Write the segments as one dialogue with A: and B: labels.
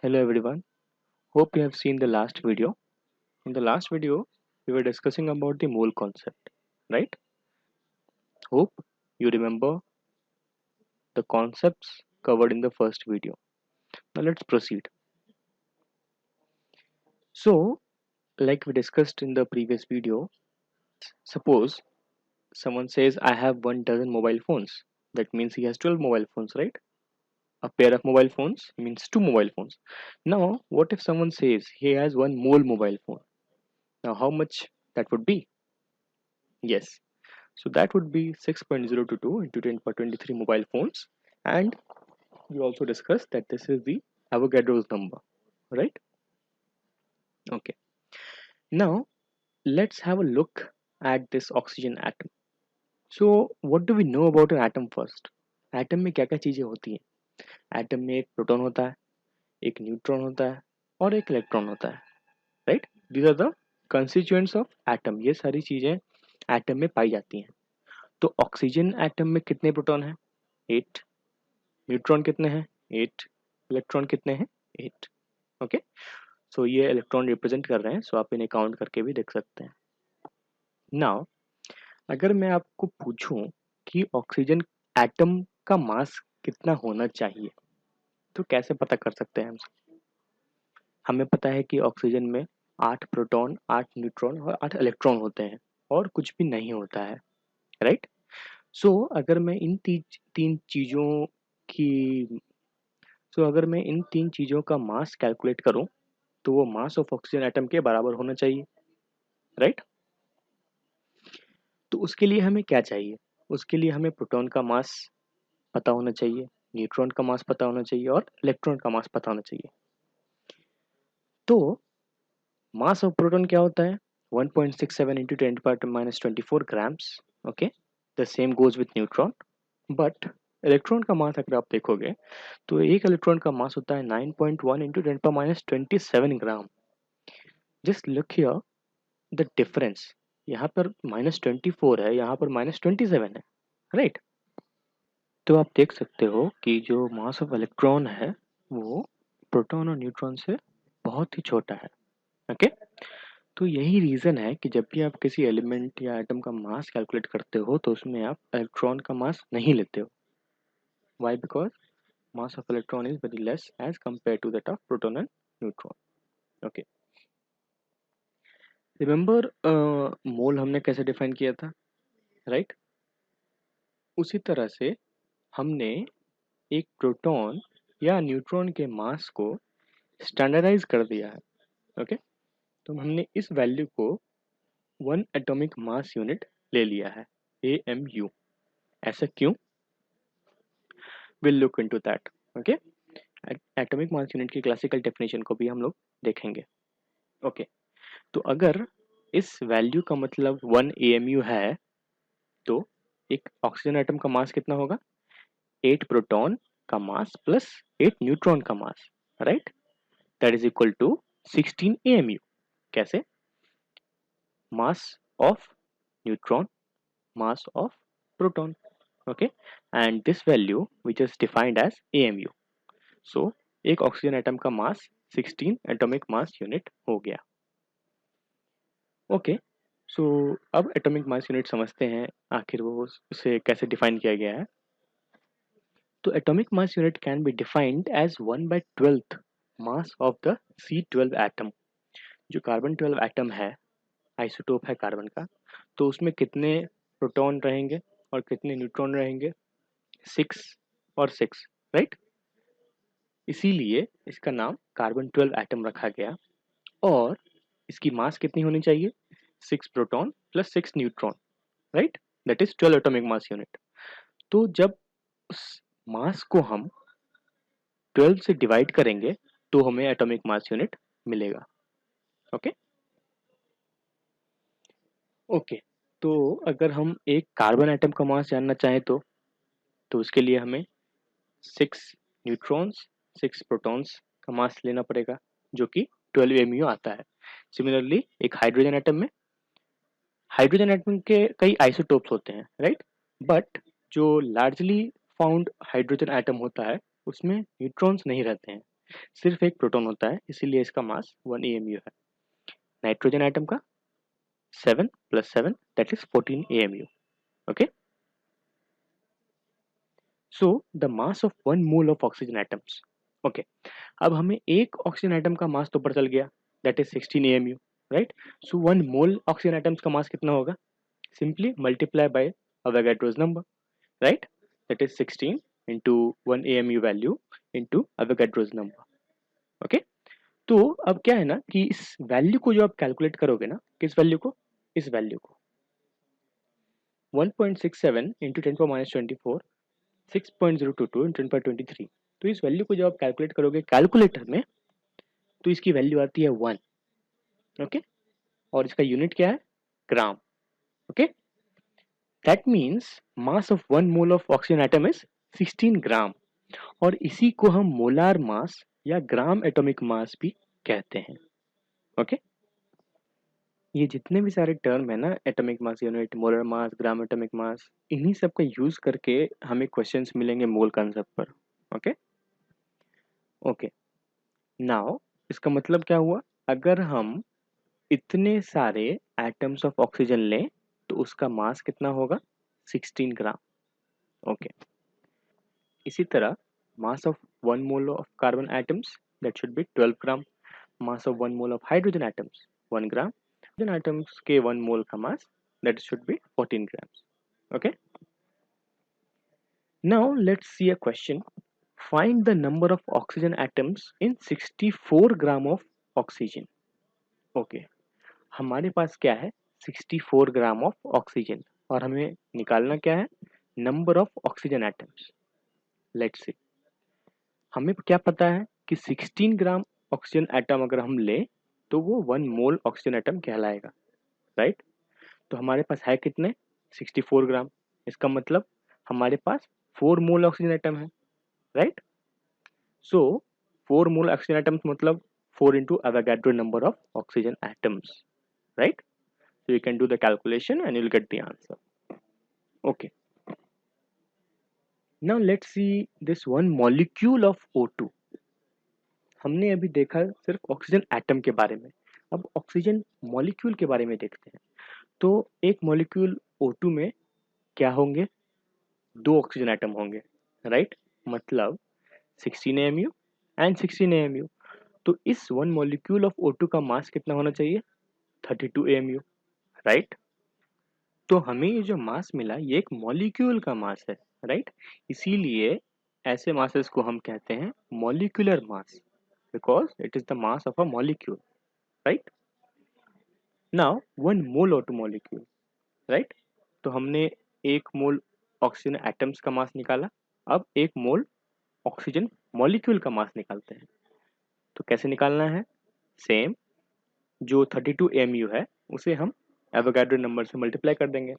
A: Hello everyone. Hope you have seen the last video. In the last video, we were discussing about the mole concept, right? Hope you remember the concepts covered in the first video. Now let's proceed. So, like we discussed in the previous video, suppose someone says I have 1 dozen mobile phones. That means he has 12 mobile phones, right? A pair of mobile phones means 2 mobile phones. Now, what if someone says he has one mole mobile phone? Now, how much that would be? Yes, so that would be 6.022 into 10 power 23 mobile phones. And we also discussed that this is the Avogadro's number, right? Okay. Now let's have a look at this oxygen atom. So what do we know about an atom first? Atom में क्या क्या चीजें होती हैं? Atom में एक proton होता है, एक न्यूट्रॉन होता है और एक इलेक्ट्रॉन होता है, right? These are the constituents of atom. ये सारी चीजें एटम में पाई जाती हैं. तो ऑक्सीजन एटम में कितने प्रोटॉन हैं? 8. न्यूट्रॉन कितने हैं? 8. इलेक्ट्रॉन कितने हैं? 8. ओके, सो ये इलेक्ट्रॉन रिप्रेजेंट कर रहे हैं, सो आप इन्हें काउंट करके भी देख सकते हैं. नाउ अगर मैं आपको पूछूं कि ऑक्सीजन एटम का मास कितना होना चाहिए, तो कैसे पता कर सकते हैं हम? हमें पता है कि ऑक्सीजन में 8 प्रोटॉन, 8 न्यूट्रॉन और 8 इलेक्ट्रॉन होते हैं और कुछ भी नहीं होता है, राइट? सो अगर मैं इन तीन चीज़ों की अगर मैं इन 3 चीज़ों का मास कैलकुलेट करूं तो वो मास ऑफ ऑक्सीजन एटम के बराबर होना चाहिए, राइट? तो उसके लिए हमें क्या चाहिए? उसके लिए हमें प्रोटॉन का मास पता होना चाहिए, न्यूट्रॉन का मास पता होना चाहिए और इलेक्ट्रॉन का मास पता होना चाहिए. तो मास ऑफ प्रोटॉन क्या होता है? 1.67 into 10⁻⁻24 grams. Okay, the same goes with neutron. But electron का मास अगर आप देखोगे तो एक इलेक्ट्रॉन का मास होता है 9.1 into 10⁻27 gram. Just look here the difference. यहाँ पर -24 है, यहाँ पर -27 है, राइट? तो आप देख सकते हो कि जो मास ऑफ इलेक्ट्रॉन है वो प्रोटॉन और न्यूट्रॉन से बहुत ही छोटा है. ओके, तो यही रीज़न है कि जब भी आप किसी एलिमेंट या एटम का मास कैलकुलेट करते हो तो उसमें आप इलेक्ट्रॉन का मास नहीं लेते हो. Why? Because mass of electron is very less as compare to that of proton and neutron. Okay, remember mole हमने कैसे डिफाइन किया था, राइट? उसी तरह से हमने एक प्रोटॉन या न्यूट्रॉन के मास को स्टैंडर्डाइज कर दिया है. ओके, तो हमने इस वैल्यू को 1 एटॉमिक मास यूनिट ले लिया है, AMU. ऐसा क्यों? Will look into that. Okay, atomic mass unit की क्लासिकल डेफिनेशन को भी हम लोग देखेंगे. ओके, तो अगर इस वैल्यू का मतलब 1 AMU है तो एक ऑक्सीजन एटम का मास कितना होगा? 8 प्रोटॉन का मास प्लस 8 न्यूट्रॉन का mass, right? That is equal to 16 AMU. कैसे? Mass of neutron, mass of proton. Okay, and this value which is defined as AMU. So एक ऑक्सीजन एटम का मास 16 atomic mass unit हो गया. Okay, सो अब atomic mass unit समझते हैं आखिर वो उसे कैसे डिफाइन किया गया है. तो atomic mass unit can be defined as 1/12 mass of the C12 atom. जो कार्बन 12 एटम है, आइसोटोप है कार्बन का, तो उसमें कितने प्रोटॉन रहेंगे और कितने न्यूट्रॉन रहेंगे? 6 और 6, राइट? इसीलिए इसका नाम कार्बन 12 एटम रखा गया. और इसकी मास कितनी होनी चाहिए? 6 proton plus 6 neutron, right? That is 12 atomic mass unit. तो जब उस मास को हम 12 से डिवाइड करेंगे तो हमें एटॉमिक मास यूनिट मिलेगा. ओके ओके, तो अगर हम एक कार्बन एटम का मास जानना चाहें तो उसके लिए हमें 6 न्यूट्रॉन्स, 6 प्रोटॉन्स का मास लेना पड़ेगा, जो कि 12 AMU आता है. सिमिलरली एक हाइड्रोजन एटम के कई आइसोटोप्स होते हैं, राइट? बट जो लार्जली फाउंड हाइड्रोजन एटम होता है उसमें न्यूट्रॉन्स नहीं रहते हैं. सिर्फ एक प्रोटॉन होता है, इसीलिए इसका मास 1 AMU है। नाइट्रोजन एटम का 7 + 7 that is 14 AMU। Okay, so the mass of 1 mole of oxygen atoms. Okay, अब हमें एक ऑक्सीजन एटम का मास तो पता चल गया, that is 16 AMU, right. So 1 mole oxygen atoms का मास कितना होगा? Simply multiply by Avogadro's number, right? That is 16 into 1 AMU value into Avogadro's number. Okay? तो अब क्या है ना कि इस वैल्यू को जो आप कैलकुलेट करोगे ना, किस वैल्यू को? इस वैल्यू को 1.67 into 10 power minus 24, 6.022 into 10 power 23। तो इस वैल्यू को जब आप कैलकुलेट करोगे कैलकुलेटर में, तो इसकी वैल्यू आती है 1। ओके, और इसका यूनिट क्या है? Gram. Okay, that means mass of 1 mole of oxygen atom is 16 ग्राम, और इसी को हम मोलार मास या ग्राम एटॉमिक मास भी कहते हैं। ओके, ये जितने भी सारे टर्म है ना, atomic mass unit, molar mass, gram atomic mass, इन्हीं सब का यूज करके हमें क्वेश्चंस मिलेंगे मोल कंसेप्ट पर। ओके ओके, नाउ इसका मतलब क्या हुआ? अगर हम इतने सारे एटम्स ऑफ ऑक्सीजन लें तो उसका मास कितना होगा? 16 ग्राम। ओके, इसी तरह mass of 1 mole of carbon atoms, that should be 12 gram. Mass of 1 mole of hydrogen atoms 1 gram. Hydrogen atoms के 1 mole का mass, that should be 14 grams. Okay, now let's see a question. Find the number of oxygen atoms in 64 gram of oxygen. Okay, हमारे पास क्या है? 64 gram of oxygen, और हमें निकालना क्या है? Number of oxygen atoms. Let's see, हमें क्या पता है कि 16 ग्राम ऑक्सीजन एटम अगर हम ले तो वो 1 मोल ऑक्सीजन एटम कहलाएगा, राइट। तो हमारे पास है कितने? 64 ग्राम। इसका मतलब हमारे पास 4 मोल ऑक्सीजन एटम है, राइट। सो 4 मोल ऑक्सीजन एटम्स मतलब 4 into Avogadro number of oxygen atoms, right? So you can do the calculation and you'll get the answer. Okay, now let's see this one molecule of O2. हमने अभी देखा सिर्फ oxygen atom के बारे में, अब oxygen molecule के बारे में देखते हैं। तो एक मॉलिक्यूल O2 में क्या होंगे? 2 ऑक्सीजन एटम होंगे, राइट। मतलब 16 AMU एंड 16 AMU। तो इस वन मॉलिक्यूल ऑफ O2 का मास कितना होना चाहिए? 32 AMU, राइट। तो हमें ये जो मास मिला ये एक मॉलिक्यूल का मास है, राइट। इसीलिए ऐसे मासेस को हम कहते हैं molecular mass, because it is the mass of a molecule, right? Now 1 mole O2 molecule, right? तो हमने 1 मोल ऑक्सीजन एटम्स का मास निकाला, अब 1 मोल ऑक्सीजन मॉलिक्यूल का मास निकालते हैं। तो कैसे निकालना है? सेम, जो 32 AMU है उसे हम एवोगाड्रो नंबर से मल्टीप्लाई कर देंगे,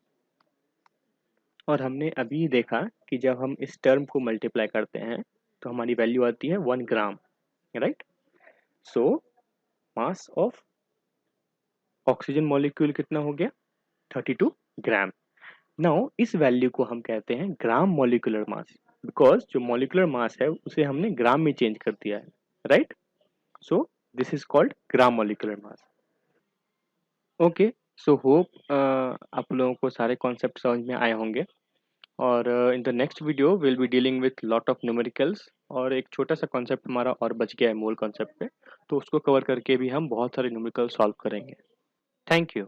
A: और हमने अभी देखा कि जब हम इस टर्म को मल्टीप्लाई करते हैं तो हमारी वैल्यू आती है 1 gram, right. So mass of oxygen molecule कितना हो गया? 32 ग्राम। नाउ इस वैल्यू को हम कहते हैं ग्राम मॉलिक्यूलर मास, बिकॉज जो मॉलिक्यूलर मास है उसे हमने ग्राम में चेंज कर दिया है, right. So this is called gram molecular mass. Okay, so hope आप लोगों को सारे कॉन्सेप्ट समझ में आए होंगे, और in the next video will be dealing with lot of numericals, और एक छोटा सा कॉन्सेप्ट हमारा और बच गया है मोल कॉन्सेप्ट पे, तो उसको कवर करके भी हम बहुत सारे न्यूमेरिकल सॉल्व करेंगे। Thank you.